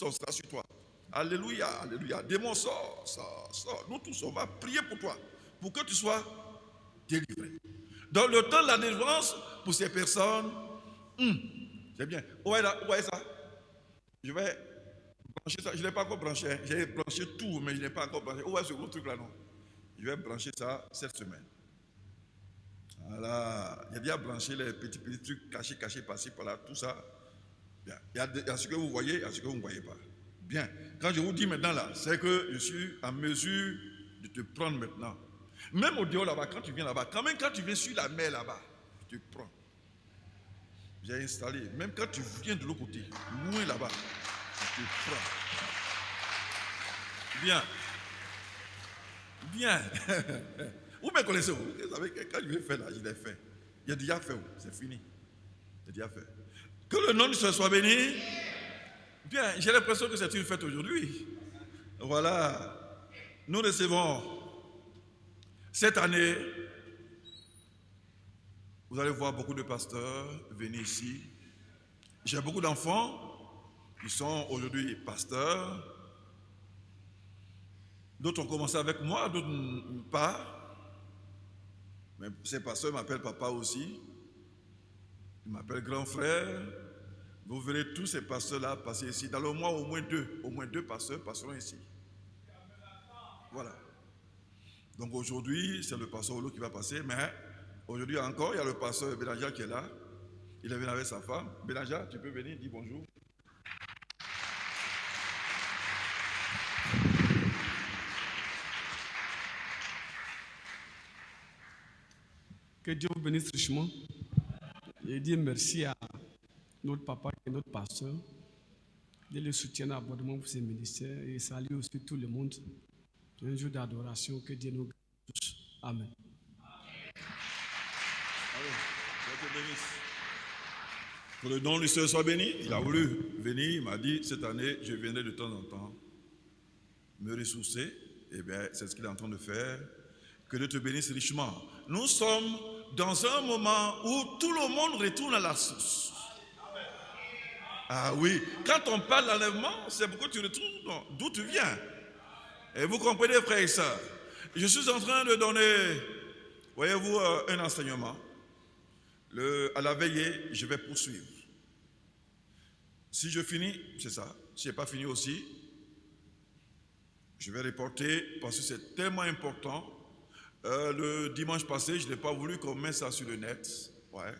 puissance sera sur toi. Alléluia, alléluia. Démon, sors, sors, sors. Nous tous, on va prier pour toi, pour que tu sois délivré. Dans le temps de la délivrance, pour ces personnes, c'est bien. Où est ça? Je vais brancher ça. Je ne l'ai pas encore branché. Hein. J'ai branché tout, mais je n'ai pas encore branché. Où est ce gros truc-là, non? Je vais brancher ça cette semaine. Voilà. J'ai déjà branché les petits trucs cachés par-ci, par-là, tout ça. Bien. Il y a ce que vous voyez, il y a ce que vous ne voyez pas. Bien. Quand je vous dis maintenant là, c'est que je suis en mesure de te prendre maintenant. Même au dehors là-bas, quand tu viens là-bas, quand même quand tu viens sur la mer là-bas, je te prends. J'ai installé, même quand tu viens de l'autre côté, loin là-bas, je te prends. Bien. Bien. Vous me connaissez, vous savez que quand je vais faire là, je l'ai fait. J'ai déjà fait, c'est fini. J'ai déjà fait. Que le nom de Dieu soit béni. Bien, j'ai l'impression que c'est une fête aujourd'hui. Voilà. Nous recevons cette année, vous allez voir beaucoup de pasteurs venir ici. J'ai beaucoup d'enfants qui sont aujourd'hui pasteurs. D'autres ont commencé avec moi, d'autres pas. Mais ces pasteurs m'appellent papa aussi. Ils m'appellent grand frère. Vous verrez tous ces pasteurs-là passer ici. Dans le mois, au moins deux pasteurs passeront ici. Voilà. Donc aujourd'hui, c'est le pasteur Olo qui va passer, mais aujourd'hui encore, il y a le pasteur Bélanger qui est là. Il est venu avec sa femme. Bélanger, tu peux venir, dis bonjour. Que Dieu vous bénisse richement. Je dis merci à notre papa et notre pasteur de le soutien abondamment pour ces ministères et saluer aussi tout le monde. C'est un jour d'adoration, que Dieu nous garde tous. Amen. Allez, Dieu te bénisse. Que le nom du Seigneur soit béni. Il a voulu venir, il m'a dit cette année, je viendrai de temps en temps me ressourcer. Eh bien, c'est ce qu'il est en train de faire. Que Dieu te bénisse richement. Nous sommes dans un moment où tout le monde retourne à la source. Ah oui, quand on parle d'enlèvement, c'est pourquoi tu retournes d'où tu viens. Et vous comprenez, frères et sœurs. Je suis en train de donner, voyez-vous, un enseignement. À la veillée, je vais poursuivre. Si je finis, c'est ça. Si je n'ai pas fini aussi, je vais reporter parce que c'est tellement important. Le dimanche passé, je n'ai pas voulu qu'on mette ça sur le net. Ouais.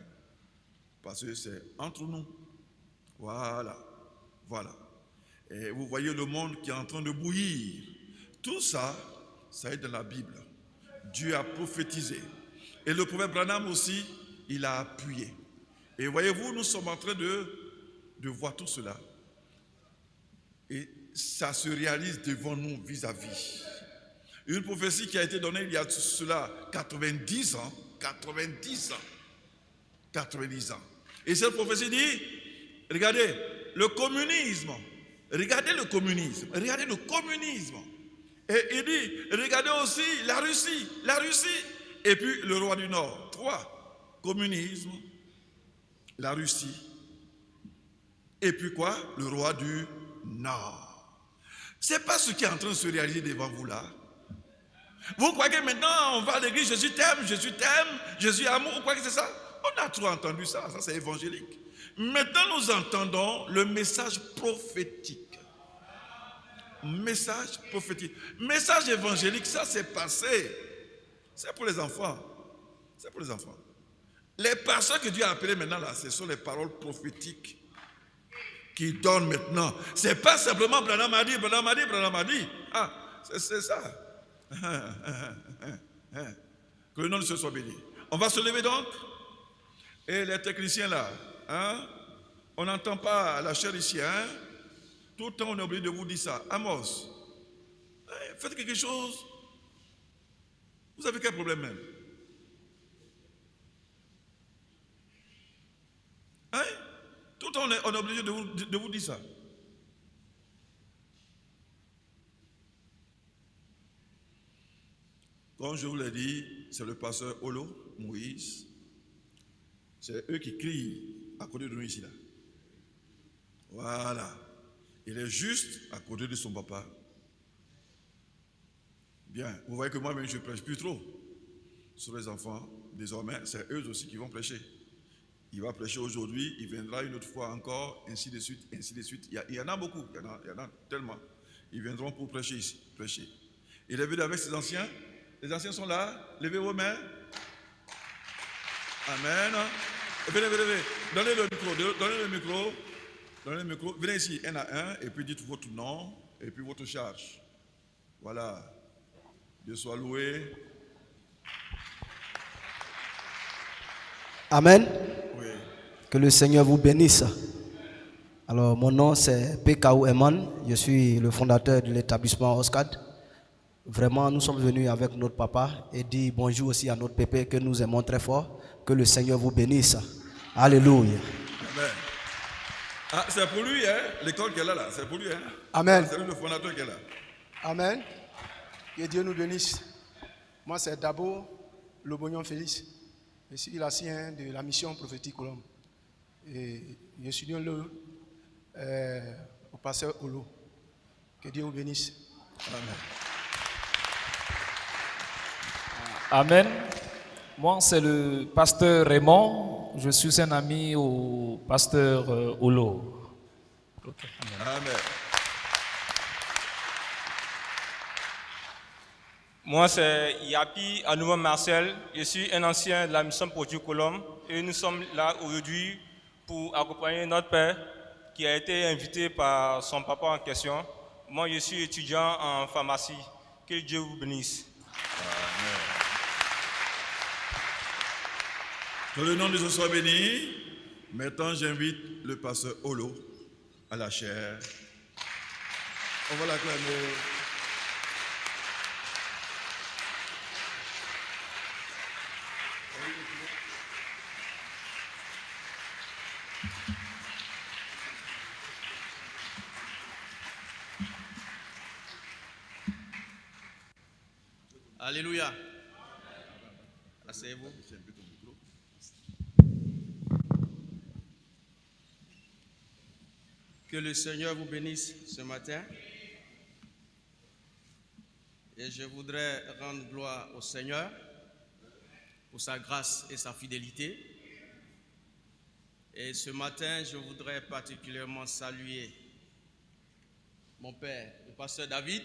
Parce que c'est entre nous. Voilà. Voilà. Et vous voyez le monde qui est en train de bouillir. Tout ça, ça est dans la Bible. Dieu a prophétisé. Et le prophète Branham aussi, il a appuyé. Et voyez-vous, nous sommes en train de voir tout cela. Et ça se réalise devant nous vis-à-vis. Une prophétie qui a été donnée il y a cela 90 ans. 90 ans. 90 ans. Et cette prophétie dit, regardez, le communisme. Regardez le communisme. Regardez le communisme. Et il dit, regardez aussi la Russie. La Russie. Et puis le roi du Nord. 3. Communisme. La Russie. Et puis quoi? Le roi du Nord. C'est pas ce qui est en train de se réaliser devant vous là. Vous croyez que maintenant on va à l'église, Jésus t'aime, Jésus amour, vous croyez que c'est ça? On a trop entendu ça, ça c'est évangélique. Maintenant nous entendons le message prophétique. Message prophétique. Message évangélique, ça c'est passé. C'est pour les enfants. C'est pour les enfants. Les pasteurs que Dieu a appelés maintenant là, ce sont les paroles prophétiques qui donnent maintenant. C'est pas simplement Branham a dit, Branham a dit, Branham a dit. Ah, c'est ça. Que le nom de Dieu soit béni. On va se lever donc. Et les techniciens là, hein, on n'entend pas la chair ici. Hein. Tout le temps on est obligé de vous dire ça. Amos, faites quelque chose. Vous avez quel problème même? Hein? Tout le temps on est obligé de vous dire ça. Comme je vous l'ai dit, c'est le pasteur Olo, Moïse. C'est eux qui crient à côté de nous ici là. Voilà. Il est juste à côté de son papa. Bien, vous voyez que moi-même, je ne prêche plus trop sur les enfants. Désormais, c'est eux aussi qui vont prêcher. Il va prêcher aujourd'hui, il viendra une autre fois encore, ainsi de suite, ainsi de suite. Il y en a beaucoup, il y en a tellement. Ils viendront pour prêcher ici, prêcher. Il est venu avec ses anciens. Les anciens sont là. Levez vos mains. Amen. Venez. Donnez le micro. Donnez le micro. Venez ici, un à un, et puis dites votre nom, et puis votre charge. Voilà. Dieu soit loué. Amen. Oui. Que le Seigneur vous bénisse. Alors, mon nom c'est PKO Eman. Je suis le fondateur de l'établissement OSCAD. Vraiment, nous sommes venus avec notre papa et dire bonjour aussi à notre pépé que nous aimons très fort. Que le Seigneur vous bénisse. Alléluia. Amen. Ah, c'est pour lui, hein? L'école qu'elle a là, c'est pour lui, hein? Amen. C'est lui le fondateur qu'elle a. Amen. Que Dieu nous bénisse. Moi, c'est Dabo Lobognon Félix. Je suis l'ancien de la mission prophétique Colombe. Et je suis au pasteur Olo. Que Dieu vous bénisse. Amen. Amen. Moi, c'est le pasteur Raymond. Je suis un ami au pasteur Olo. Okay. Amen. Moi, c'est Yapi Anouma Marcel. Je suis un ancien de la mission Projet Colombe et nous sommes là aujourd'hui pour accompagner notre père qui a été invité par son papa en question. Moi, je suis étudiant en pharmacie. Que Dieu vous bénisse. Amen. Que le nom de Dieu soit béni. Maintenant, j'invite le pasteur Olo à la chaire. On va l'acclamer. Alléluia. Asseyez-vous. Que le Seigneur vous bénisse ce matin. Et je voudrais rendre gloire au Seigneur pour sa grâce et sa fidélité. Et ce matin, je voudrais particulièrement saluer mon père, le pasteur David.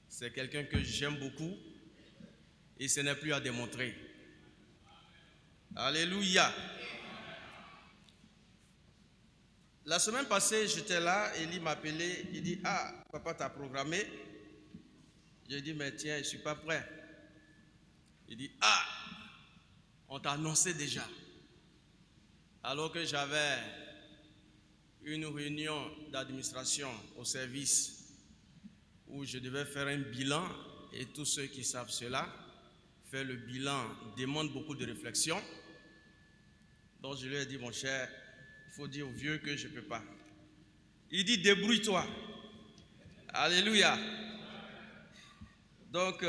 C'est quelqu'un que j'aime beaucoup et ce n'est plus à démontrer. Alléluia. La semaine passée, j'étais là, Élie m'appelait, il dit « Ah, papa t'a programmé ?» J'ai dit « Mais tiens, je ne suis pas prêt. » Il dit « Ah, on t'a annoncé déjà. » Alors que j'avais une réunion d'administration au service où je devais faire un bilan, et tous ceux qui savent cela, faire le bilan demande beaucoup de réflexion. Donc je lui ai dit, mon cher, il faut dire au vieux que je ne peux pas. Il dit, débrouille-toi. Alléluia. Donc,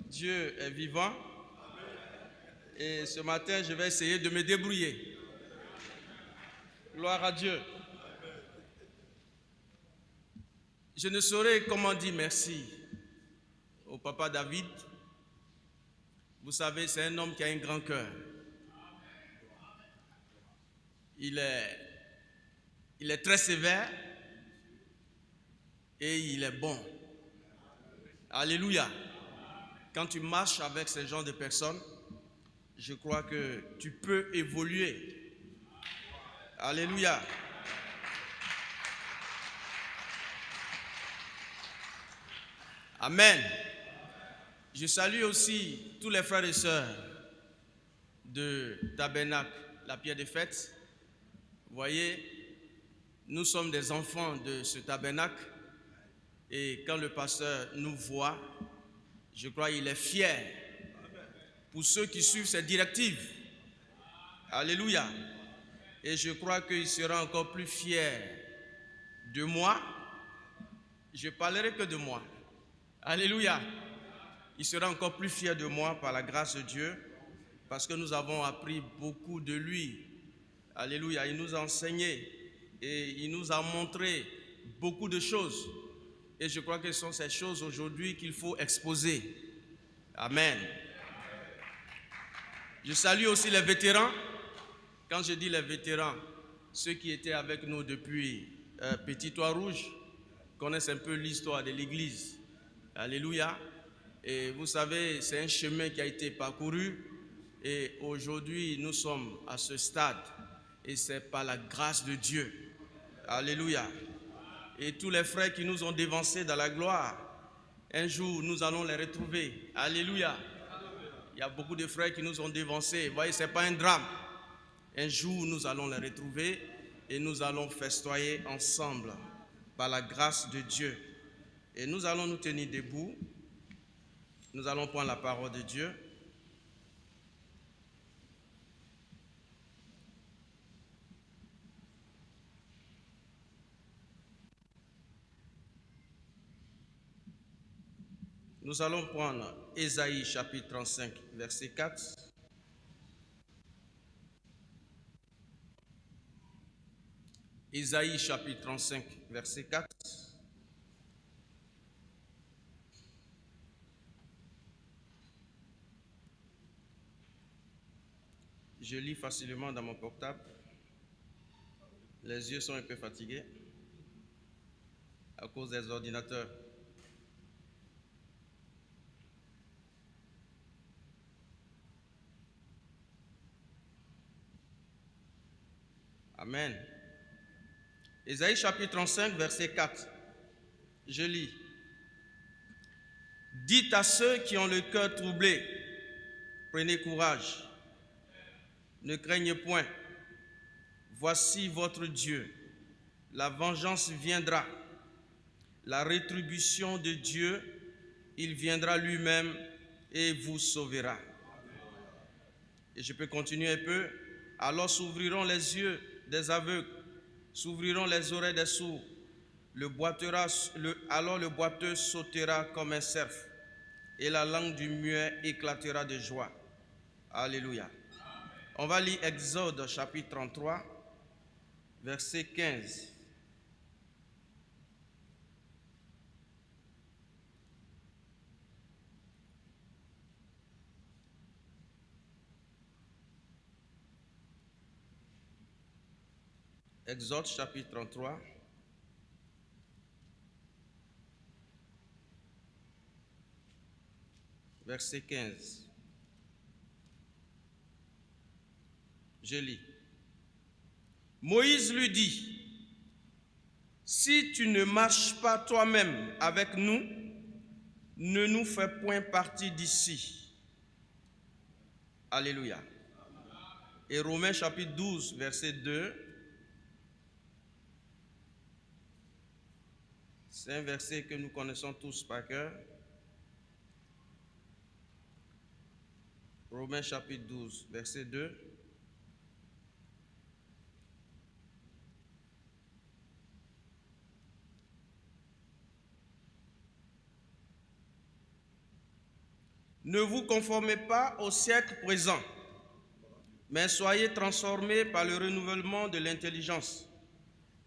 Dieu est vivant. Et ce matin, je vais essayer de me débrouiller. Gloire à Dieu. Je ne saurais comment dire merci au papa David. Vous savez, c'est un homme qui a un grand cœur. Il est très sévère et il est bon. Alléluia. Quand tu marches avec ce genre de personnes, je crois que tu peux évoluer. Alléluia. Amen. Je salue aussi tous les frères et sœurs de Tabernacle, la pierre des fêtes. Vous voyez, nous sommes des enfants de ce tabernacle et quand le pasteur nous voit, je crois qu'il est fier pour ceux qui suivent ses directives. Alléluia. Et je crois qu'il sera encore plus fier de moi. Je parlerai que de moi. Alléluia. Il sera encore plus fier de moi par la grâce de Dieu parce que nous avons appris beaucoup de lui. Alléluia. Il nous a enseigné et il nous a montré beaucoup de choses. Et je crois que ce sont ces choses aujourd'hui qu'il faut exposer. Amen. Je salue aussi les vétérans. Quand je dis les vétérans, ceux qui étaient avec nous depuis Petit Toit Rouge connaissent un peu l'histoire de l'église. Alléluia. Et vous savez, c'est un chemin qui a été parcouru. Et aujourd'hui, nous sommes à ce stade. Et c'est par la grâce de Dieu. Alléluia. Et tous les frères qui nous ont dévancés dans la gloire, un jour, nous allons les retrouver. Alléluia. Il y a beaucoup de frères qui nous ont dévancés. Vous voyez, ce n'est pas un drame. Un jour, nous allons les retrouver et nous allons festoyer ensemble par la grâce de Dieu. Et nous allons nous tenir debout. Nous allons prendre la parole de Dieu. Nous allons prendre Ésaïe chapitre 35, verset 4. Ésaïe chapitre 35, verset 4. Je lis facilement dans mon portable. Les yeux sont un peu fatigués à cause des ordinateurs. Amen. Ésaïe chapitre 35, verset 4. Je lis. Dites à ceux qui ont le cœur troublé, prenez courage, ne craignez point. Voici votre Dieu. La vengeance viendra. La rétribution de Dieu, il viendra lui-même et vous sauvera. Et je peux continuer un peu. Alors s'ouvriront les yeux des aveugles, s'ouvriront les oreilles des sourds. Alors le boiteux sautera comme un cerf, et la langue du muet éclatera de joie. Alléluia. On va lire Exode chapitre 33, verset 15. Exode chapitre 33, verset 15. Je lis. Moïse lui dit, si tu ne marches pas toi-même avec nous, ne nous fais point partie d'ici. Alléluia. Et Romains chapitre 12, verset 2. C'est un verset que nous connaissons tous par cœur. Romains chapitre 12, verset 2. Ne vous conformez pas au siècle présent, mais soyez transformés par le renouvellement de l'intelligence,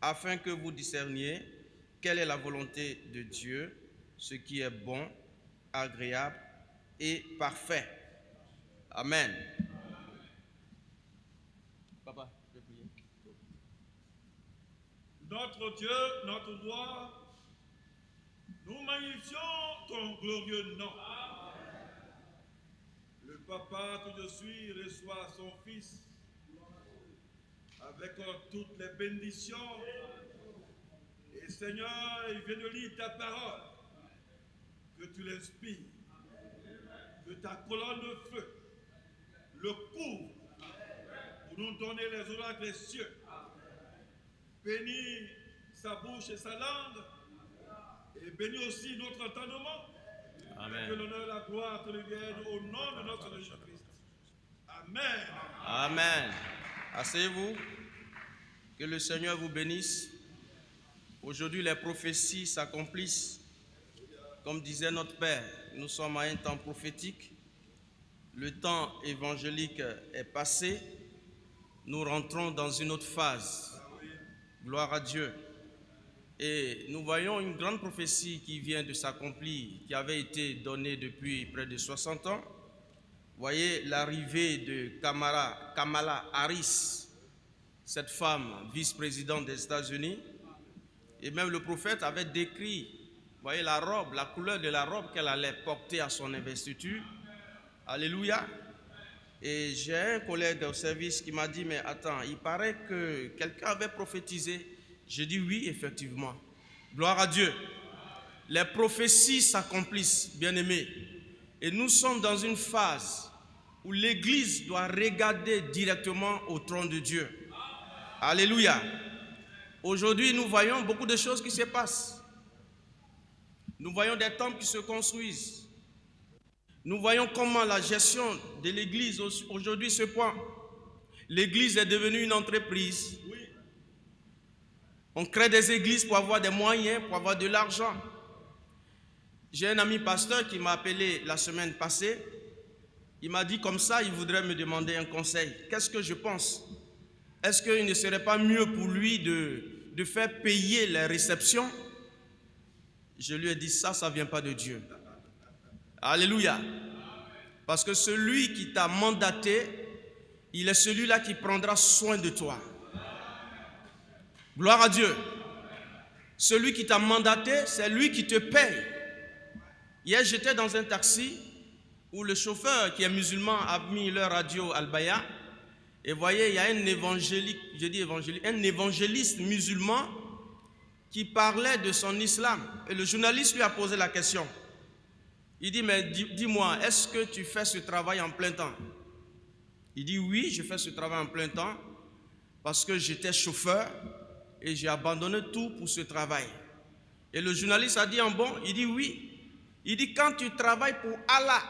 afin que vous discerniez quelle est la volonté de Dieu, ce qui est bon, agréable et parfait. Amen. Papa, je vais prier. Notre Dieu, notre roi, nous magnifions ton glorieux nom. Le Papa tout de suite reçoit son Fils avec toutes les bénédictions. Et Seigneur, il vient de lire ta parole, que tu l'inspires, que ta colonne de feu le couvre pour nous donner les oracles des cieux. Bénis sa bouche et sa langue, et bénis aussi notre entendement. Amen. Que l'honneur et la gloire te reviennent au nom de notre Jésus-Christ. Amen. Amen. Asseyez-vous. Que le Seigneur vous bénisse. Aujourd'hui, les prophéties s'accomplissent. Comme disait notre Père, nous sommes à un temps prophétique. Le temps évangélique est passé. Nous rentrons dans une autre phase Gloire à Dieu. Et nous voyons une grande prophétie qui vient de s'accomplir, qui avait été donnée depuis près de 60 ans. Vous voyez l'arrivée de Kamala Harris, cette femme vice-présidente des États-Unis. Et même le prophète avait décrit, vous voyez la robe, la couleur de la robe qu'elle allait porter à son investiture. Alléluia. Et j'ai un collègue au service qui m'a dit, mais attends, il paraît que quelqu'un avait prophétisé. J'ai dit oui, effectivement. Gloire à Dieu. Les prophéties s'accomplissent, bien-aimés. Et nous sommes dans une phase où l'Église doit regarder directement au trône de Dieu. Alléluia. Aujourd'hui, nous voyons beaucoup de choses qui se passent. Nous voyons des temples qui se construisent. Nous voyons comment la gestion de l'Église aujourd'hui se prend. L'Église est devenue une entreprise. On crée des églises pour avoir des moyens, pour avoir de l'argent. J'ai un ami pasteur qui m'a appelé la semaine passée. Il m'a dit comme ça, il voudrait me demander un conseil. Qu'est-ce que je pense? Est-ce qu'il ne serait pas mieux pour lui de faire payer les réceptions? Je lui ai dit ça ne vient pas de Dieu. Alléluia. Parce que celui qui t'a mandaté, il est celui-là qui prendra soin de toi. Gloire à Dieu. Celui qui t'a mandaté, c'est lui qui te paye. Hier, j'étais dans un taxi où le chauffeur qui est musulman a mis leur radio Al-Baya. Et voyez, il y a un évangéliste musulman qui parlait de son islam. Et le journaliste lui a posé la question. Il dit, mais dis-moi, est-ce que tu fais ce travail en plein temps? Il dit, oui, je fais ce travail en plein temps parce que j'étais chauffeur et j'ai abandonné tout pour ce travail. Et le journaliste a dit en bon, il dit oui. Il dit, quand tu travailles pour Allah,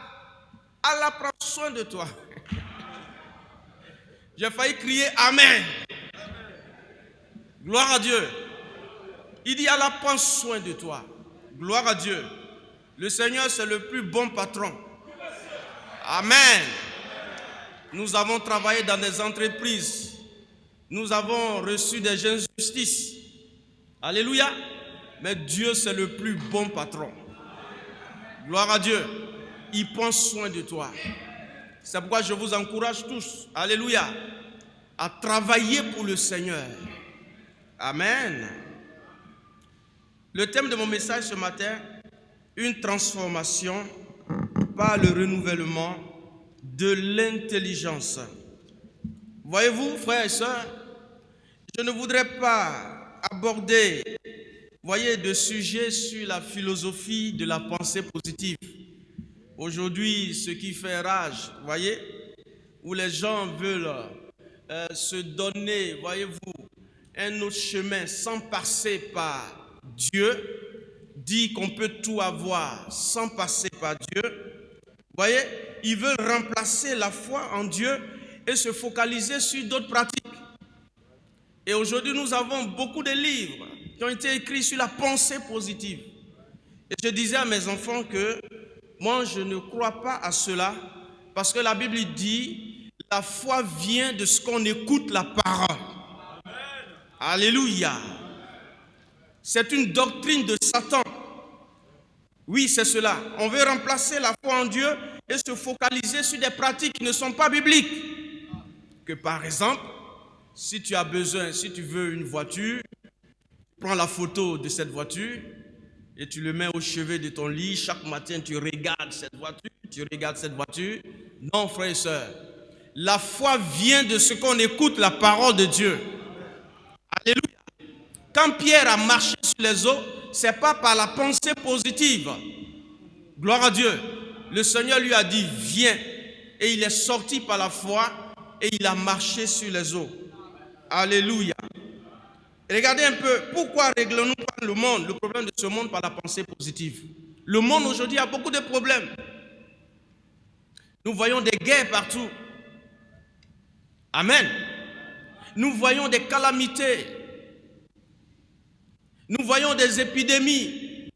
Allah prend soin de toi. J'ai failli crier Amen. Gloire à Dieu. Il dit, Allah prend soin de toi. Gloire à Dieu. Le Seigneur, c'est le plus bon patron. Amen. Nous avons travaillé dans des entreprises. Nous avons reçu des injustices. Alléluia. Mais Dieu, c'est le plus bon patron. Gloire à Dieu. Il prend soin de toi. C'est pourquoi je vous encourage tous, alléluia, à travailler pour le Seigneur. Amen. Le thème de mon message ce matin, une transformation par le renouvellement de l'intelligence. Voyez-vous, frères et sœurs, je ne voudrais pas aborder, voyez, de sujets sur la philosophie de la pensée positive. Aujourd'hui, ce qui fait rage, voyez, où les gens veulent se donner, voyez-vous, un autre chemin sans passer par Dieu, dit qu'on peut tout avoir sans passer par Dieu. Voyez, ils veulent remplacer la foi en Dieu et se focaliser sur d'autres pratiques. Et aujourd'hui, nous avons beaucoup de livres qui ont été écrits sur la pensée positive. Et je disais à mes enfants que moi, je ne crois pas à cela parce que la Bible dit la foi vient de ce qu'on écoute la parole. Alléluia. C'est une doctrine de Satan. Oui, c'est cela. On veut remplacer la foi en Dieu et se focaliser sur des pratiques qui ne sont pas bibliques. Que par exemple, si tu as besoin, si tu veux une voiture, prends la photo de cette voiture et tu le mets au chevet de ton lit. Chaque matin, tu regardes cette voiture. Non, frères et sœurs. La foi vient de ce qu'on écoute la parole de Dieu. Alléluia. Quand Pierre a marché sur les eaux, ce n'est pas par la pensée positive. Gloire à Dieu. Le Seigneur lui a dit, viens. Et il est sorti par la foi et il a marché sur les eaux. Alléluia. Regardez un peu, pourquoi réglons-nous pas le monde, le problème de ce monde par la pensée positive? Le monde aujourd'hui a beaucoup de problèmes. Nous voyons des guerres partout. Amen. Nous voyons des calamités. Nous voyons des épidémies.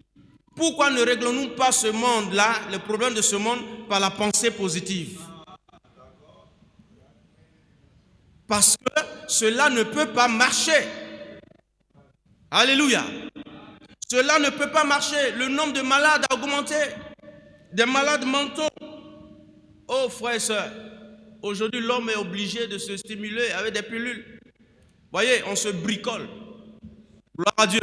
Pourquoi ne réglons-nous pas ce monde-là, le problème de ce monde, par la pensée positive? Parce que cela ne peut pas marcher. Alléluia. Cela ne peut pas marcher. Le nombre de malades a augmenté. Des malades mentaux. Oh frères et sœurs, aujourd'hui l'homme est obligé de se stimuler avec des pilules. Voyez, on se bricole. Gloire à Dieu.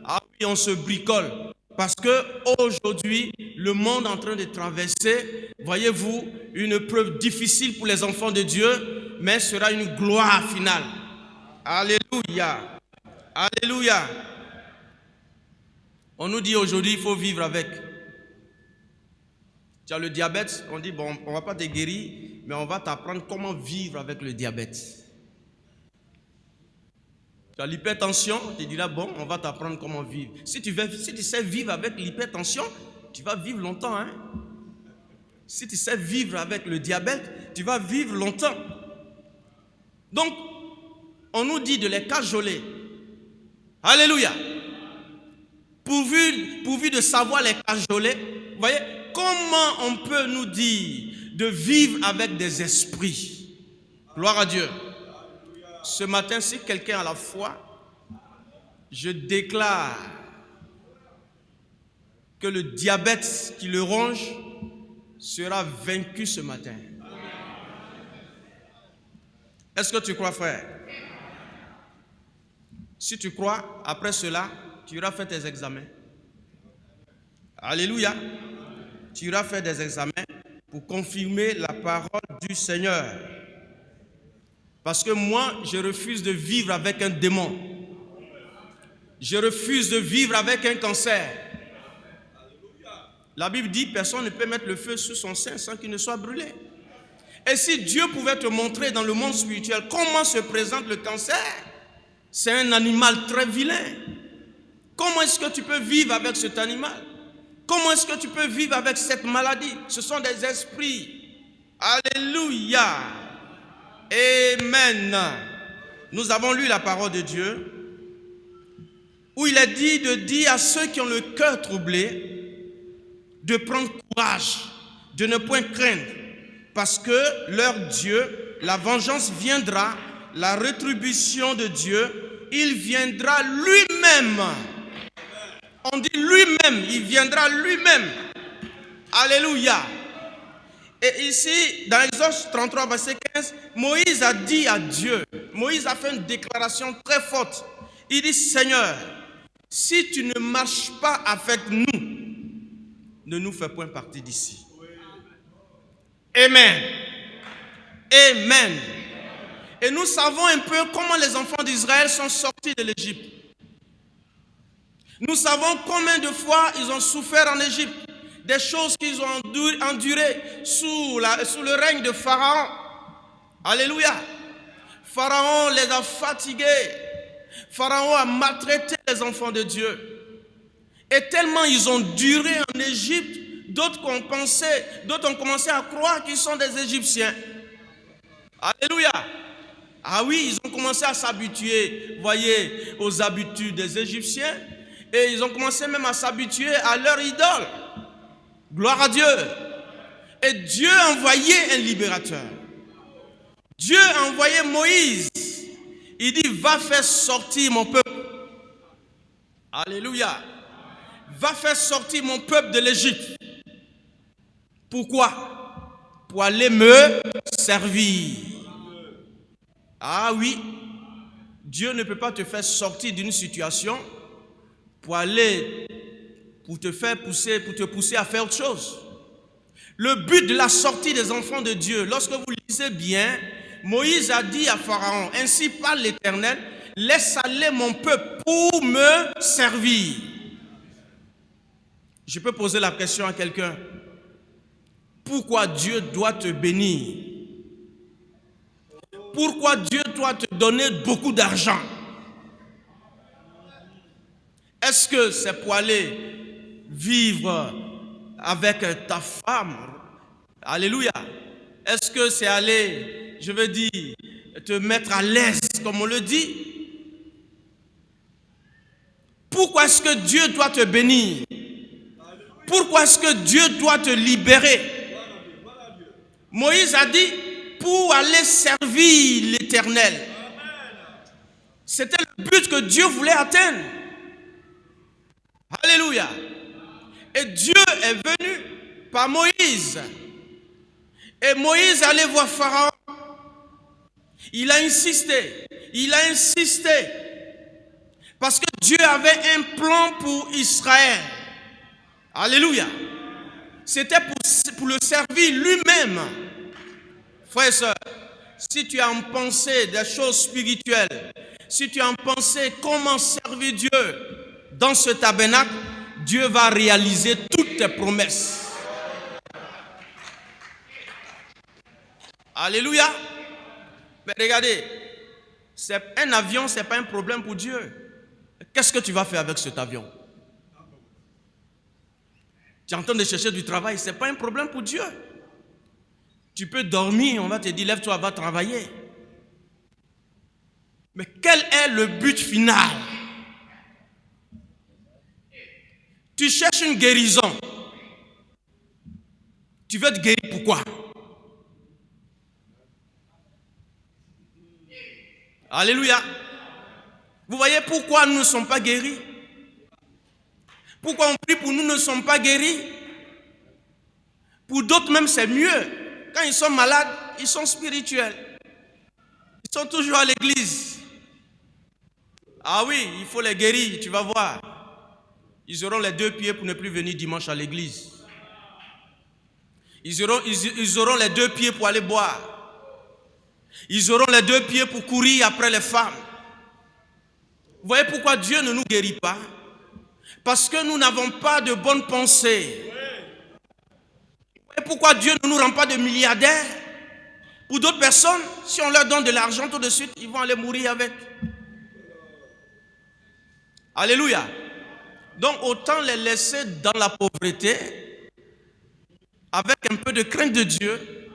Ah oui, on se bricole. Parce que aujourd'hui, le monde est en train de traverser, voyez-vous, une preuve difficile pour les enfants de Dieu, mais sera une gloire finale. Alléluia. Alléluia. On nous dit aujourd'hui, il faut vivre avec. Tu as le diabète, on dit, bon, on ne va pas te guérir, mais on va t'apprendre comment vivre avec le diabète. Tu as l'hypertension, tu diras, bon, on va t'apprendre comment vivre. Si tu sais vivre avec l'hypertension, tu vas vivre longtemps. Hein? Si tu sais vivre avec le diabète, tu vas vivre longtemps. Donc, on nous dit de les cajoler. Alléluia. Pourvu de savoir les cajoler, vous voyez, comment on peut nous dire de vivre avec des esprits? Gloire à Dieu. Ce matin, si quelqu'un a la foi, je déclare que le diabète qui le ronge sera vaincu ce matin. Est-ce que tu crois, frère? Si tu crois, après cela, tu iras faire tes examens. Alléluia. Tu iras faire des examens pour confirmer la parole du Seigneur. Parce que moi, je refuse de vivre avec un démon. Je refuse de vivre avec un cancer. La Bible dit, personne ne peut mettre le feu sur son sein sans qu'il ne soit brûlé. Et si Dieu pouvait te montrer dans le monde spirituel comment se présente le cancer, c'est un animal très vilain. Comment est-ce que tu peux vivre avec cet animal? Comment est-ce que tu peux vivre avec cette maladie? Ce sont des esprits. Alléluia. Amen. Nous avons lu la parole de Dieu où il est dit de dire à ceux qui ont le cœur troublé de prendre courage, de ne point craindre, parce que leur Dieu, la vengeance viendra, la rétribution de Dieu, il viendra lui-même. On dit lui-même, il viendra lui-même. Alléluia. Et ici, dans Exode 33, verset 15, Moïse a dit à Dieu, Moïse a fait une déclaration très forte. Il dit, Seigneur, si tu ne marches pas avec nous, ne nous fais point partie d'ici. Amen. Amen. Et nous savons un peu comment les enfants d'Israël sont sortis de l'Égypte. Nous savons combien de fois ils ont souffert en Égypte. Des choses qu'ils ont endurées sous le règne de Pharaon. Alléluia. Pharaon les a fatigués. Pharaon a maltraité les enfants de Dieu. Et tellement ils ont duré en Égypte, d'autres ont commencé à croire qu'ils sont des Égyptiens. Alléluia. Ah oui, ils ont commencé à s'habituer, voyez, aux habitudes des Égyptiens. Et ils ont commencé même à s'habituer à leur idole. Gloire à Dieu. Et Dieu a envoyé un libérateur. Dieu a envoyé Moïse. Il dit, va faire sortir mon peuple. Alléluia. Va faire sortir mon peuple de l'Égypte. Pourquoi? Pour aller me servir. Ah oui. Dieu ne peut pas te faire sortir d'une situation pour te pousser à faire autre chose. Le but de la sortie des enfants de Dieu, lorsque vous lisez bien, Moïse a dit à Pharaon, ainsi parle l'Éternel, laisse aller mon peuple pour me servir. Je peux poser la question à quelqu'un. Pourquoi Dieu doit te bénir? Pourquoi Dieu doit te donner beaucoup d'argent? Est-ce que c'est pour aller vivre avec ta femme? Alléluia. Est-ce que c'est aller, je veux dire, te mettre à l'aise, comme on le dit? Pourquoi est-ce que Dieu doit te bénir? Pourquoi est-ce que Dieu doit te libérer? Moïse a dit, pour aller servir l'Éternel. C'était le but que Dieu voulait atteindre. Alléluia. Et Dieu est venu par Moïse. Et Moïse allait voir Pharaon. Il a insisté. Parce que Dieu avait un plan pour Israël. Alléluia. C'était pour le servir lui-même. Frères et sœurs, si tu as en pensée des choses spirituelles, si tu as en pensée comment servir Dieu dans ce tabernacle, Dieu va réaliser toutes tes promesses. Alléluia. Mais regardez, un avion, ce n'est pas un problème pour Dieu. Qu'est-ce que tu vas faire avec cet avion? Tu es en train de chercher du travail, ce n'est pas un problème pour Dieu. Tu peux dormir, on va te dire, lève-toi, va travailler. Mais quel est le but final? Tu cherches une guérison. Tu veux te guérir, pourquoi? Alléluia. Vous voyez pourquoi nous ne sommes pas guéris? Pourquoi on prie pour nous ne sommes pas guéris? Pour d'autres même c'est mieux. Quand ils sont malades, ils sont spirituels. Ils sont toujours à l'église. Ah oui, il faut les guérir, tu vas voir. Ils auront les 2 pieds pour ne plus venir dimanche à l'église. Ils auront les 2 pieds pour aller boire. Ils auront les 2 pieds pour courir après les femmes. Vous voyez pourquoi Dieu ne nous guérit pas? Parce que nous n'avons pas de bonnes pensées. Vous voyez pourquoi Dieu ne nous rend pas de milliardaires? Pour d'autres personnes, si on leur donne de l'argent tout de suite, ils vont aller mourir avec. Alléluia. Donc autant les laisser dans la pauvreté, avec un peu de crainte de Dieu,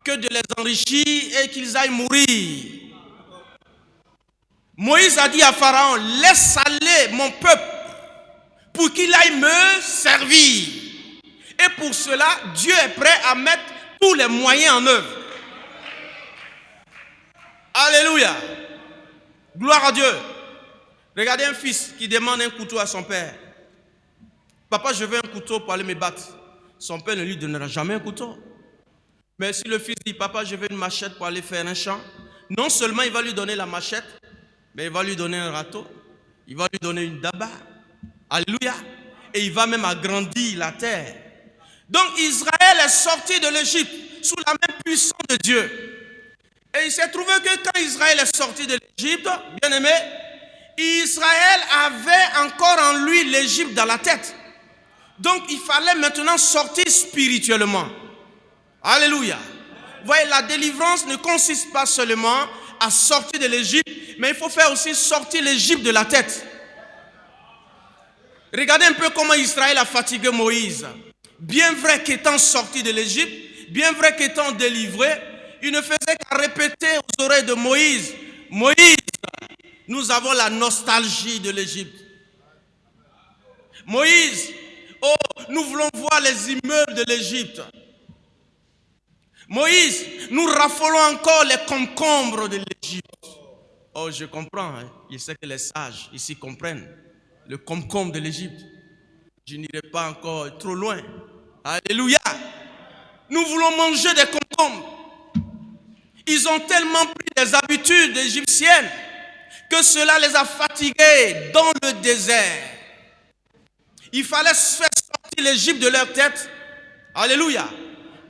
que de les enrichir et qu'ils aillent mourir. Moïse a dit à Pharaon, laisse aller mon peuple pour qu'il aille me servir. Et pour cela, Dieu est prêt à mettre tous les moyens en œuvre. Alléluia. Gloire à Dieu. Regardez un fils qui demande un couteau à son père. Papa, je veux un couteau pour aller me battre. Son père ne lui donnera jamais un couteau. Mais si le fils dit, papa, je veux une machette pour aller faire un champ, non seulement il va lui donner la machette, mais il va lui donner un râteau, il va lui donner une daba. Alléluia. Et il va même agrandir la terre. Donc Israël est sorti de l'Égypte sous la main puissante de Dieu. Et il s'est trouvé que quand Israël est sorti de l'Égypte, bien aimé, Israël avait encore en lui l'Égypte dans la tête. Donc il fallait maintenant sortir spirituellement. Alléluia. Vous voyez, la délivrance ne consiste pas seulement à sortir de l'Égypte, mais il faut faire aussi sortir l'Égypte de la tête. Regardez un peu comment Israël a fatigué Moïse. Bien vrai qu'étant sorti de l'Égypte, bien vrai qu'étant délivré, il ne faisait qu'à répéter aux oreilles de Moïse, Moïse, nous avons la nostalgie de l'Égypte. Moïse, oh, nous voulons voir les immeubles de l'Égypte. Moïse, nous raffolons encore les concombres de l'Égypte. Oh, je comprends, hein. Je sais que les sages ici comprennent le concombre de l'Égypte. Je n'irai pas encore trop loin. Alléluia. Nous voulons manger des concombres. Ils ont tellement pris des habitudes égyptiennes que cela les a fatigués dans le désert. Il fallait faire sortir l'Égypte de leur tête. Alléluia.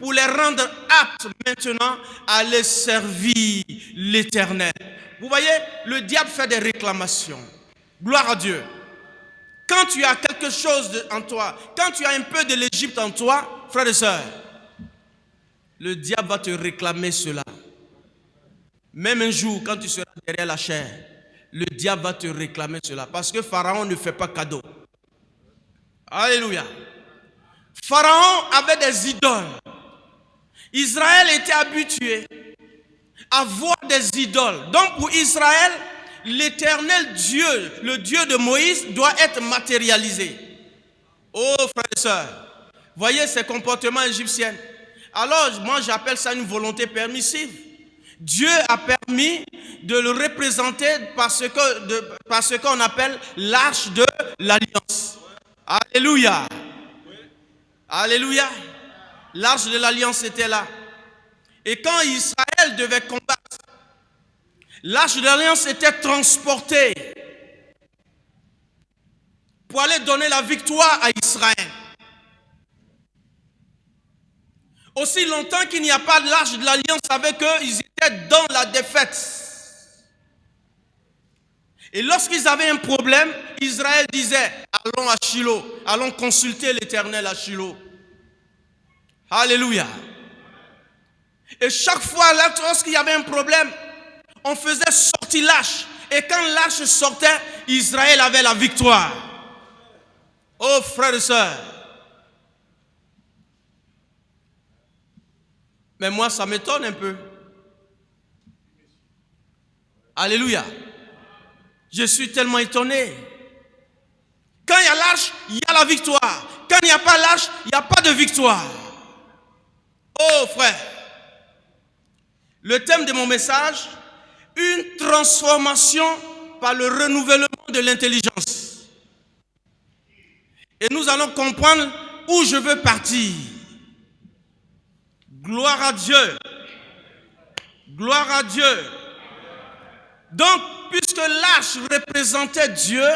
Pour les rendre aptes maintenant à les servir l'Éternel. Vous voyez, le diable fait des réclamations. Gloire à Dieu. Quand tu as quelque chose en toi, quand tu as un peu de l'Égypte en toi, frères et sœurs, le diable va te réclamer cela. Même un jour, quand tu seras derrière la chair, le diable va te réclamer cela. Parce que Pharaon ne fait pas cadeau. Alléluia. Pharaon avait des idoles. Israël était habitué à voir des idoles. Donc pour Israël, l'Éternel Dieu, le Dieu de Moïse, doit être matérialisé. Oh frères et sœurs, voyez ces comportements égyptiens. Alors moi j'appelle ça une volonté permissive. Dieu a permis de le représenter par ce qu'on appelle l'arche de l'alliance. Alléluia. Alléluia. L'arche de l'alliance était là. Et quand Israël devait combattre, l'arche de l'alliance était transportée pour aller donner la victoire à Israël. Aussi longtemps qu'il n'y a pas de l'arche de l'alliance avec eux, ils étaient dans la défaite. Et lorsqu'ils avaient un problème, Israël disait, allons à Shiloh, allons consulter l'Éternel à Shiloh. Alléluia. Et chaque fois, lorsqu'il y avait un problème, on faisait sortir l'arche. Et quand l'arche sortait, Israël avait la victoire. Oh frères et sœurs. Mais moi, ça m'étonne un peu. Alléluia. Je suis tellement étonné. Quand il y a l'arche, il y a la victoire. Quand il n'y a pas l'arche, il n'y a pas de victoire. Oh frère. Le thème de mon message, une transformation par le renouvellement de l'intelligence. Et nous allons comprendre où je veux partir. Gloire à Dieu. Gloire à Dieu. Donc, puisque l'arche représentait Dieu,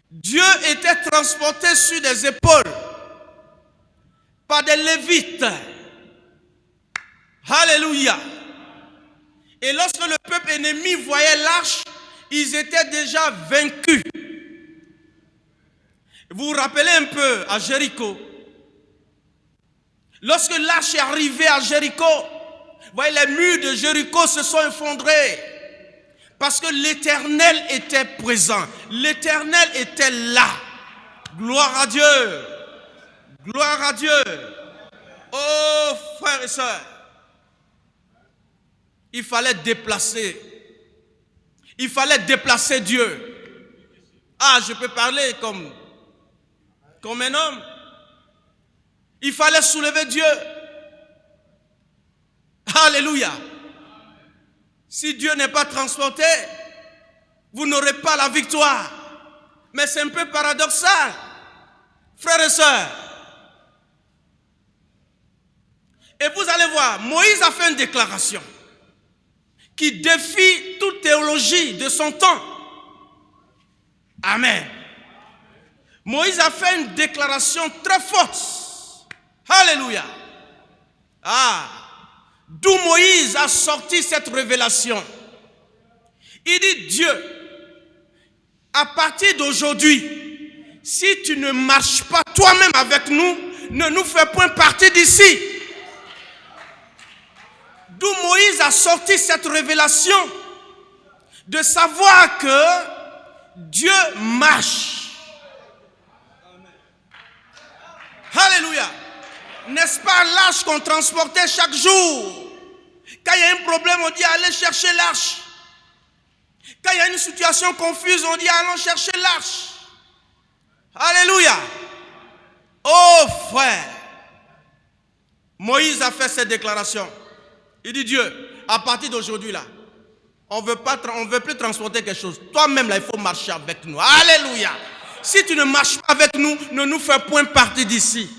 Dieu était transporté sur des épaules par des Lévites. Alléluia. Et lorsque le peuple ennemi voyait l'arche, ils étaient déjà vaincus. Vous vous rappelez un peu à Jéricho. Lorsque l'arche est arrivée à Jéricho, vous voyez, les murs de Jéricho se sont effondrés. Parce que l'Éternel était présent. L'Éternel était là. Gloire à Dieu. Gloire à Dieu. Oh, frères et sœurs. Il fallait déplacer. Il fallait déplacer Dieu. Ah, je peux parler comme un homme. Il fallait soulever Dieu. Alléluia. Si Dieu n'est pas transporté, vous n'aurez pas la victoire. Mais c'est un peu paradoxal. Frères et sœurs. Et vous allez voir, Moïse a fait une déclaration qui défie toute théologie de son temps. Amen. Moïse a fait une déclaration très forte. Alléluia. Ah, d'où Moïse a sorti cette révélation. Il dit, Dieu, à partir d'aujourd'hui, si tu ne marches pas toi-même avec nous, ne nous fais point partie d'ici. D'où Moïse a sorti cette révélation de savoir que Dieu marche. Alléluia. N'est-ce pas l'arche qu'on transportait chaque jour? Quand il y a un problème, on dit allez chercher l'arche. Quand il y a une situation confuse, on dit allons chercher l'arche. Alléluia. Oh frère, Moïse a fait cette déclaration. Il dit Dieu, à partir d'aujourd'hui là, on veut plus transporter quelque chose. Toi-même là, il faut marcher avec nous. Alléluia. Si tu ne marches pas avec nous, ne nous fais point partie d'ici.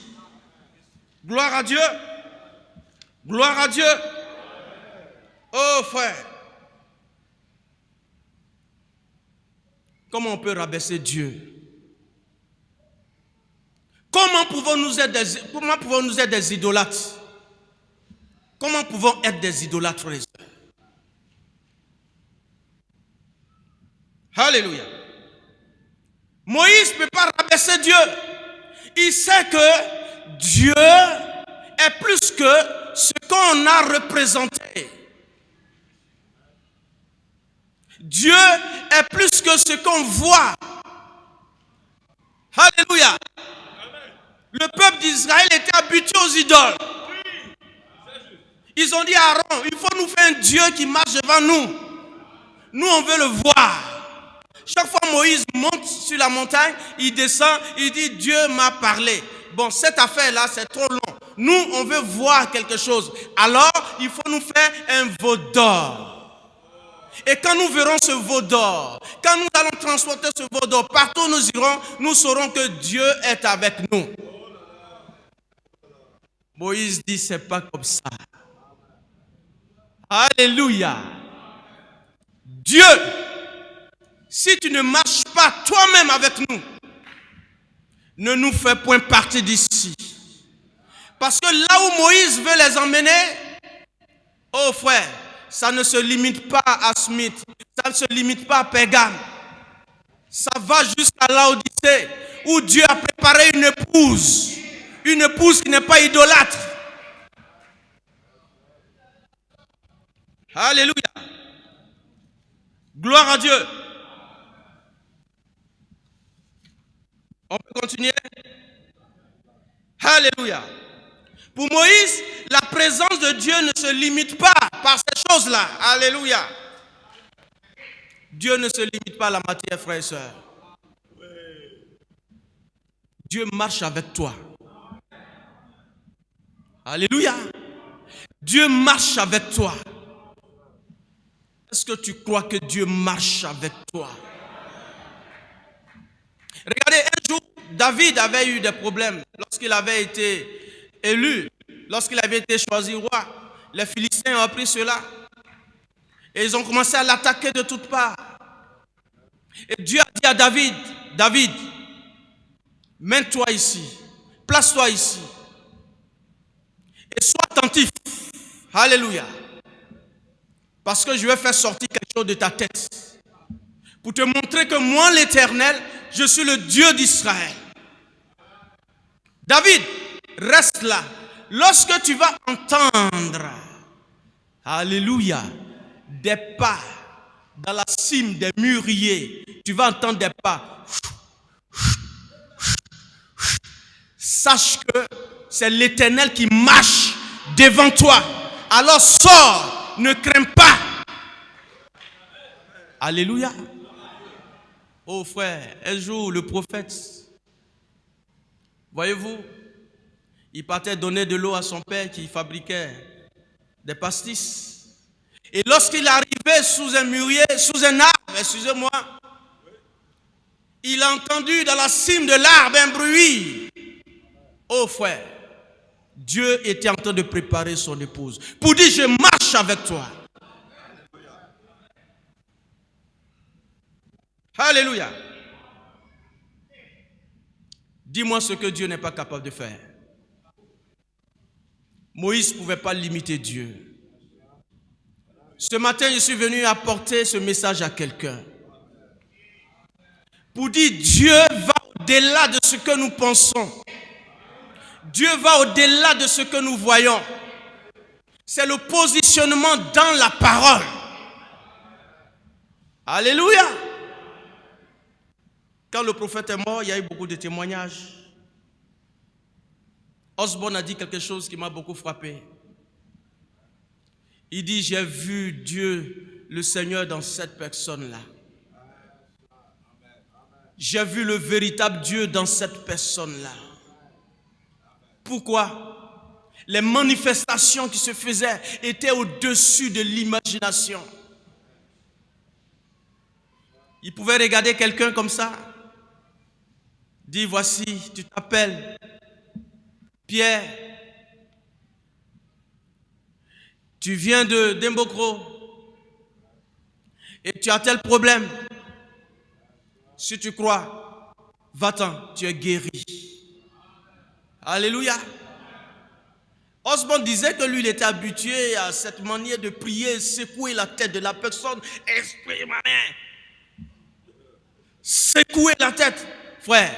Gloire à Dieu. Gloire à Dieu. Oh frère. Comment on peut rabaisser Dieu? Comment pouvons-nous être des idolâtres? Comment pouvons être des idolâtres, frères et sœurs? Alléluia. Moïse ne peut pas rabaisser Dieu. Il sait que Dieu est plus que ce qu'on a représenté. Dieu est plus que ce qu'on voit. Alléluia. Le peuple d'Israël était habitué aux idoles. Ils ont dit à Aaron, il faut nous faire un Dieu qui marche devant nous. Nous, on veut le voir. Chaque fois Moïse monte sur la montagne, il descend, il dit Dieu m'a parlé. Bon, cette affaire-là, c'est trop long. Nous, on veut voir quelque chose. Alors, il faut nous faire un veau d'or. Et quand nous verrons ce veau d'or, quand nous allons transporter ce veau d'or, partout où nous irons, nous saurons que Dieu est avec nous. Moïse dit, c'est pas comme ça. Alléluia. Dieu, si tu ne marches pas toi-même avec nous, ne nous fais point partie d'ici. Parce que là où Moïse veut les emmener, oh frère, ça ne se limite pas à Smith, ça ne se limite pas à Pégame. Ça va jusqu'à Laodicée, où Dieu a préparé une épouse qui n'est pas idolâtre. Alléluia. Gloire à Dieu. On peut continuer. Alléluia. Pour Moïse, la présence de Dieu ne se limite pas par ces choses-là. Alléluia. Dieu ne se limite pas à la matière, frères et sœurs. Dieu marche avec toi. Alléluia. Dieu marche avec toi. Est-ce que tu crois que Dieu marche avec toi? Regardez, un jour, David avait eu des problèmes lorsqu'il avait été élu, lorsqu'il avait été choisi roi. Les Philistins ont appris cela et ils ont commencé à l'attaquer de toutes parts. Et Dieu a dit à David, David, mets-toi ici, place-toi ici et sois attentif. Alléluia. Parce que je vais faire sortir quelque chose de ta tête pour te montrer que moi, l'Éternel, je suis le Dieu d'Israël. David, reste là. Lorsque tu vas entendre, alléluia, des pas dans la cime des mûriers, tu vas entendre des pas. Sache que c'est l'Éternel qui marche devant toi. Alors sors, ne crains pas. Alléluia. Oh frère, un jour le prophète, voyez-vous, il partait donner de l'eau à son père qui fabriquait des pastis. Et lorsqu'il arrivait sous un mûrier, sous un arbre, excusez-moi, il a entendu dans la cime de l'arbre un bruit. Oh frère, Dieu était en train de préparer son épouse pour dire, je marche avec toi. Alléluia. Dis-moi ce que Dieu n'est pas capable de faire. Moïse ne pouvait pas limiter Dieu. Ce matin, je suis venu apporter ce message à quelqu'un. Pour dire, Dieu va au-delà de ce que nous pensons. Dieu va au-delà de ce que nous voyons. C'est le positionnement dans la parole. Alléluia. Quand le prophète est mort, il y a eu beaucoup de témoignages. Osborne a dit quelque chose qui m'a beaucoup frappé. Il dit, j'ai vu Dieu, le Seigneur, dans cette personne-là. J'ai vu le véritable Dieu dans cette personne-là. Pourquoi? Les manifestations qui se faisaient étaient au-dessus de l'imagination. Il pouvait regarder quelqu'un comme ça. Dis, voici, tu t'appelles Pierre. Tu viens de Dembokro. Et tu as tel problème. Si tu crois, va-t'en, tu es guéri. Alléluia. Osborne disait que lui, il était habitué à cette manière de prier, secouer la tête de la personne. Esprit main. Secouer la tête. Frère,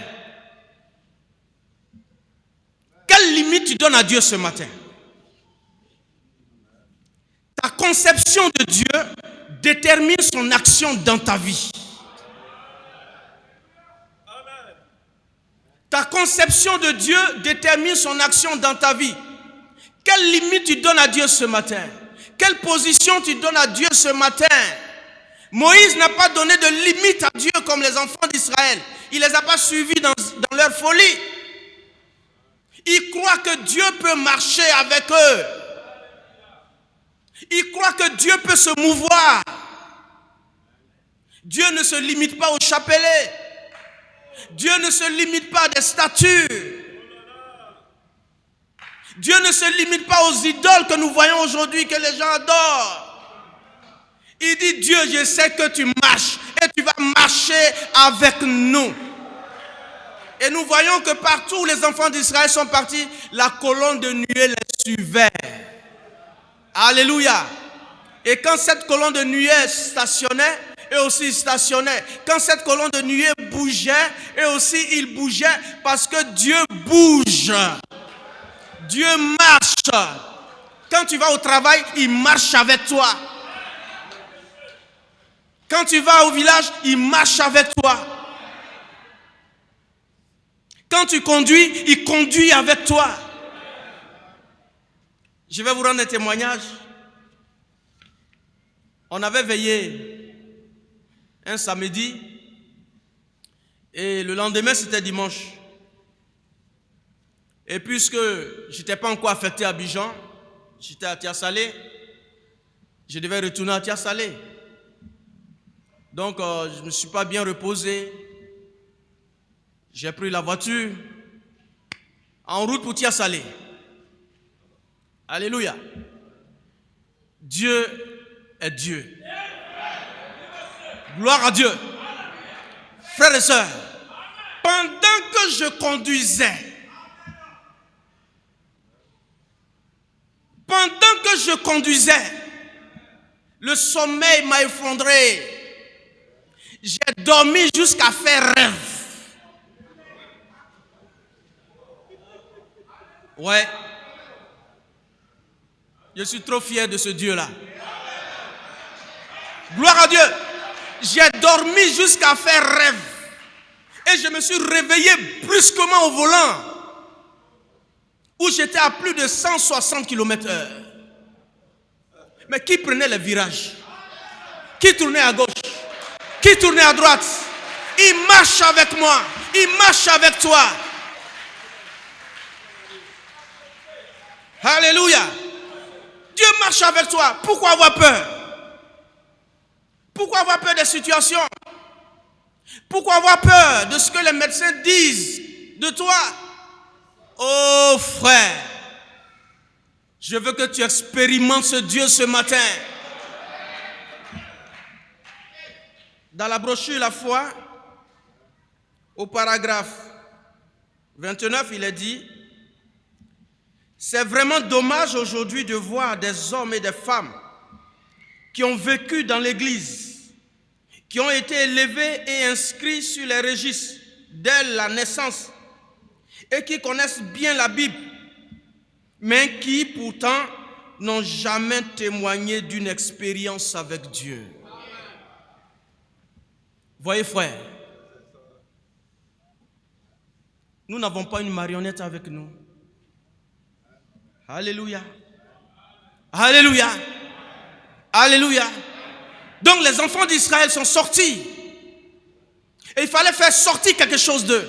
quelle limite tu donnes à Dieu ce matin? Ta conception de Dieu détermine son action dans ta vie. Ta conception de Dieu détermine son action dans ta vie. Quelle limite tu donnes à Dieu ce matin? Quelle position tu donnes à Dieu ce matin? Moïse n'a pas donné de limite à Dieu comme les enfants d'Israël. Il ne les a pas suivis dans leur folie. Ils croient que Dieu peut marcher avec eux. Ils croient que Dieu peut se mouvoir. Dieu ne se limite pas au chapelet. Dieu ne se limite pas à des statues. Dieu ne se limite pas aux idoles que nous voyons aujourd'hui, que les gens adorent. Il dit, Dieu, je sais que tu marches et tu vas marcher avec nous. Et nous voyons que partout où les enfants d'Israël sont partis, la colonne de nuée les suivait. Alléluia. Et quand cette colonne de nuée stationnait, eux aussi stationnaient. Quand cette colonne de nuée bougeait, eux aussi ils bougeaient, parce que Dieu bouge. Dieu marche. Quand tu vas au travail, il marche avec toi. Quand tu vas au village, il marche avec toi. Quand tu conduis, il conduit avec toi. Je vais vous rendre un témoignage. On avait veillé un samedi et le lendemain c'était dimanche. Et puisque je n'étais pas encore affecté à Abidjan, j'étais à Tia-Salé, je devais retourner à Tia-Salé. Donc je ne me suis pas bien reposé. J'ai pris la voiture en route pour Tia-Salé. Alléluia. Dieu est Dieu. Gloire à Dieu. Frères et sœurs, pendant que je conduisais, le sommeil m'a effondré. J'ai dormi jusqu'à faire rêve. Ouais. Je suis trop fier de ce Dieu-là. Gloire à Dieu. J'ai dormi jusqu'à faire rêve. Et je me suis réveillé brusquement au volant, où j'étais à plus de 160 km/h. Mais qui prenait les virages? Qui tournait à gauche? Qui tournait à droite? Il marche avec moi. Il marche avec toi. Alléluia. Dieu marche avec toi. Pourquoi avoir peur? Pourquoi avoir peur des situations? Pourquoi avoir peur de ce que les médecins disent de toi? Oh frère, je veux que tu expérimentes ce Dieu ce matin. Dans la brochure La Foi, au paragraphe 29, il est dit: c'est vraiment dommage aujourd'hui de voir des hommes et des femmes qui ont vécu dans l'église, qui ont été élevés et inscrits sur les registres dès la naissance et qui connaissent bien la Bible, mais qui pourtant n'ont jamais témoigné d'une expérience avec Dieu. Voyez frère, nous n'avons pas une marionnette avec nous. Alléluia. Alléluia. Alléluia. Donc les enfants d'Israël sont sortis. Et il fallait faire sortir quelque chose d'eux.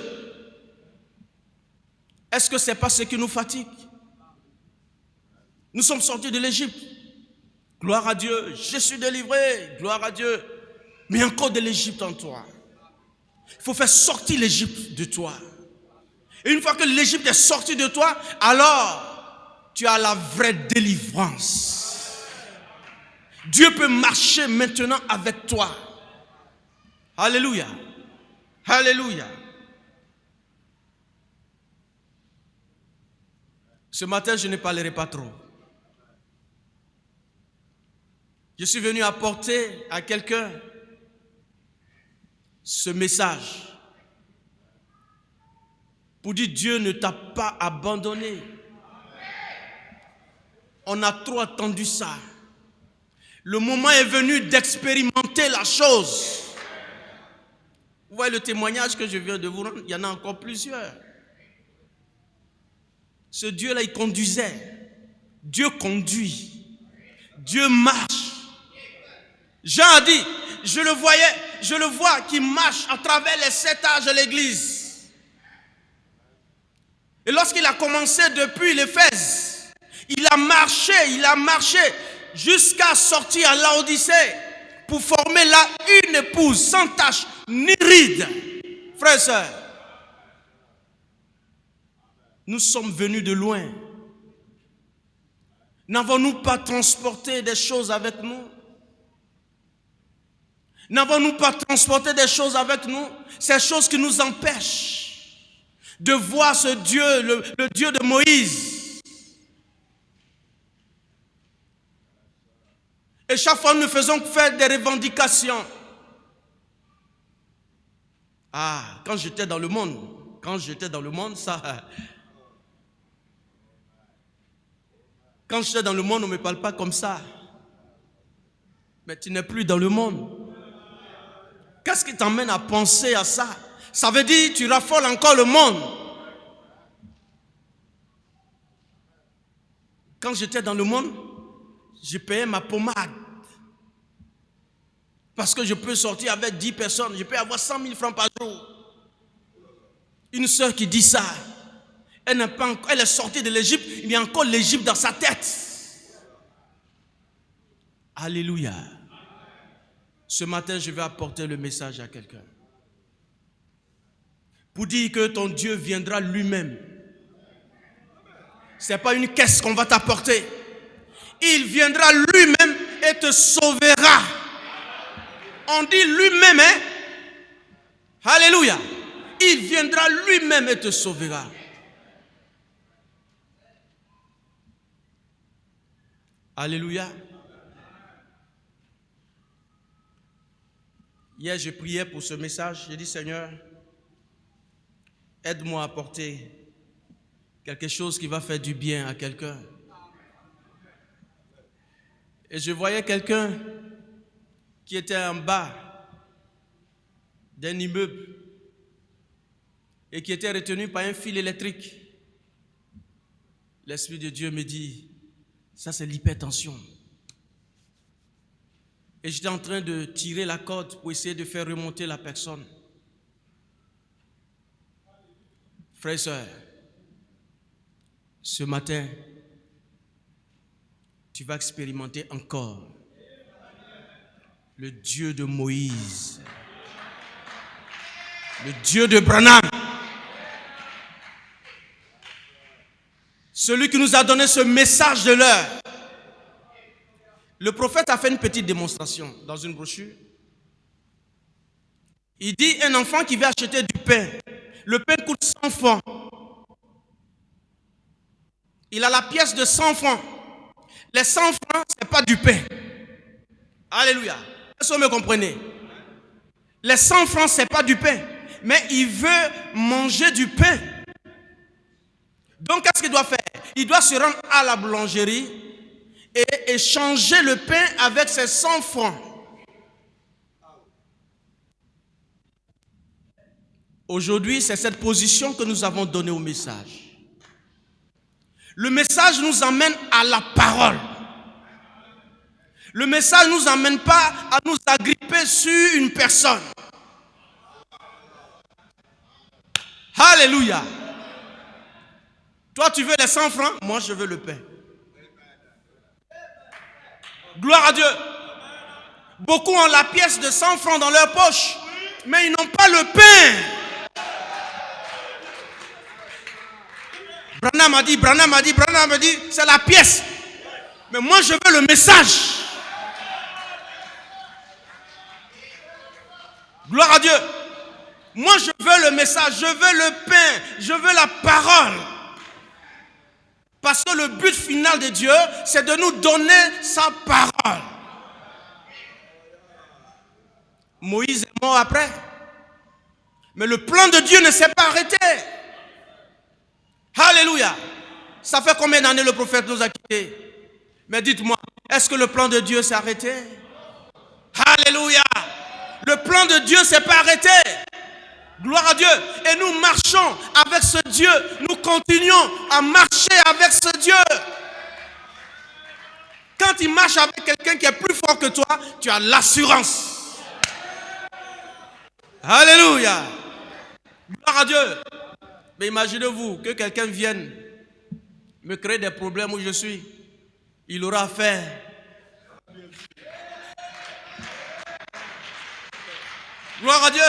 Est-ce que ce n'est pas ce qui nous fatigue? Nous sommes sortis de l'Égypte. Gloire à Dieu. Je suis délivré. Gloire à Dieu. Mais encore de l'Égypte en toi. Il faut faire sortir l'Égypte de toi. Et une fois que l'Égypte est sortie de toi, alors tu as la vraie délivrance. Dieu peut marcher maintenant avec toi. Alléluia. Alléluia. Ce matin, je ne parlerai pas trop. Je suis venu apporter à quelqu'un ce message pour dire: Dieu ne t'a pas abandonné. On a trop attendu ça. Le moment est venu d'expérimenter la chose. Vous voyez le témoignage que je viens de vous rendre, il y en a encore plusieurs. Ce Dieu-là, il conduisait. Dieu conduit. Dieu marche. Jean a dit: je le vois qui marche à travers les 7 âges de l'église. Et lorsqu'il a commencé depuis l'Éphèse, il a marché jusqu'à sortir à Laodicée pour former là une épouse sans tache ni ride. Frères et sœurs, nous sommes venus de loin. N'avons-nous pas transporté des choses avec nous? N'avons-nous pas transporté des choses avec nous? Ces choses qui nous empêchent de voir ce Dieu, le Dieu de Moïse. Et chaque fois nous faisons faire des revendications. Ah, quand j'étais dans le monde, ça... Quand j'étais dans le monde, on ne me parle pas comme ça. Mais tu n'es plus dans le monde. Qu'est-ce qui t'emmène à penser à ça? Ça veut dire que tu raffoles encore le monde. Quand j'étais dans le monde, je payais ma pommade. Parce que je peux sortir avec 10 personnes, je peux avoir 100 000 francs par jour. Une sœur qui dit ça, elle est sortie de l'Égypte, il y a encore l'Égypte dans sa tête. Alléluia. Ce matin, je vais apporter le message à quelqu'un. Pour dire que ton Dieu viendra lui-même. Ce n'est pas une caisse qu'on va t'apporter. Il viendra lui-même et te sauvera. On dit lui-même, hein? Alléluia. Il viendra lui-même et te sauvera. Alléluia. Hier, je priais pour ce message. J'ai dit, Seigneur, aide-moi à apporter quelque chose qui va faire du bien à quelqu'un. Et je voyais quelqu'un qui était en bas d'un immeuble et qui était retenu par un fil électrique. L'Esprit de Dieu me dit, ça c'est l'hypertension. Et j'étais en train de tirer la corde pour essayer de faire remonter la personne. Frères et sœurs, ce matin, tu vas expérimenter encore le Dieu de Moïse, le Dieu de Branham, celui qui nous a donné ce message de l'heure. Le prophète a fait une petite démonstration dans une brochure. Il dit, un enfant qui veut acheter du pain, le pain coûte 100 francs. Il a la pièce de 100 francs. Les 100 francs, ce n'est pas du pain. Alléluia. Est-ce que vous me comprenez? Les 100 francs, ce n'est pas du pain. Mais il veut manger du pain. Donc, qu'est-ce qu'il doit faire? Il doit se rendre à la boulangerie et échanger le pain avec ses 100 francs. Aujourd'hui, c'est cette position que nous avons donnée au message. Le message nous emmène à la parole. Le message ne nous emmène pas à nous agripper sur une personne. Alléluia. Toi, tu veux les 100 francs, moi je veux le pain. Gloire à Dieu. Beaucoup ont la pièce de 100 francs dans leur poche, mais ils n'ont pas le pain. Branham a dit, c'est la pièce. Mais moi je veux le message. Gloire à Dieu. Moi je veux le message, je veux le pain, je veux la parole. Parce que le but final de Dieu, c'est de nous donner sa parole. Moïse est mort après. Mais le plan de Dieu ne s'est pas arrêté. Alléluia. Ça fait combien d'années le prophète nous a quittés? Mais dites-moi, est-ce que le plan de Dieu s'est arrêté? Alléluia. Le plan de Dieu ne s'est pas arrêté. Gloire à Dieu. Et nous marchons avec ce Dieu. Nous continuons à marcher avec ce Dieu. Quand tu marches avec quelqu'un qui est plus fort que toi, tu as l'assurance. Alléluia. Gloire à Dieu. Mais imaginez-vous que quelqu'un vienne me créer des problèmes où je suis. Il aura affaire. Gloire à Dieu.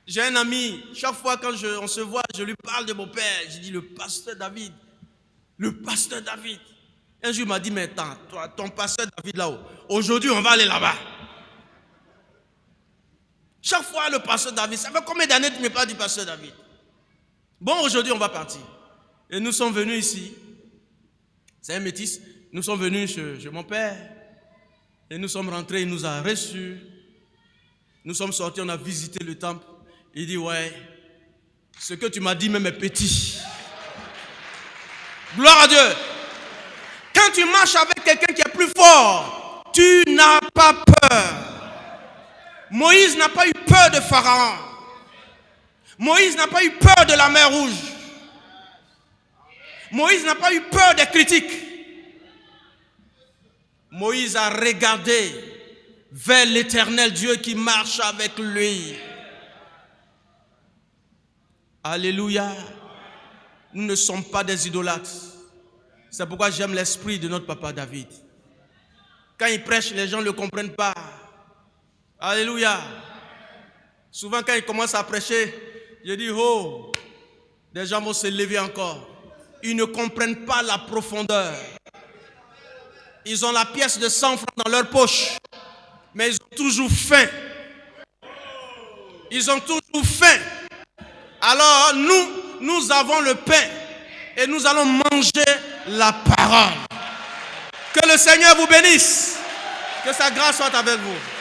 J'ai un ami, chaque fois quand on se voit, je lui parle de mon père. Je dis le pasteur David. Le pasteur David. Un jour il m'a dit, mais attends, toi, ton pasteur David là-haut, aujourd'hui on va aller là-bas. Chaque fois le pasteur David, ça fait combien d'années que tu ne me parles du pasteur David? Bon, aujourd'hui on va partir. Et nous sommes venus ici. C'est un métis. Nous sommes venus chez mon père. Et nous sommes rentrés, il nous a reçus. Nous sommes sortis, on a visité le temple. Il dit, ouais, ce que tu m'as dit même est petit. Gloire à Dieu. Quand tu marches avec quelqu'un qui est plus fort, tu n'as pas peur. Moïse n'a pas eu peur de Pharaon. Moïse n'a pas eu peur de la mer Rouge. Moïse n'a pas eu peur des critiques. Moïse a regardé vers l'Éternel Dieu qui marche avec lui. Alléluia. Nous ne sommes pas des idolâtres. C'est pourquoi j'aime l'esprit de notre papa David. Quand il prêche, les gens ne le comprennent pas. Alléluia. Souvent quand il commence à prêcher, je dis, oh, des gens vont se lever encore. Ils ne comprennent pas la profondeur. Ils ont la pièce de 100 francs dans leur poche, mais ils ont toujours faim. Ils ont toujours faim. Alors nous avons le pain et nous allons manger la parole. Que le Seigneur vous bénisse. Que sa grâce soit avec vous.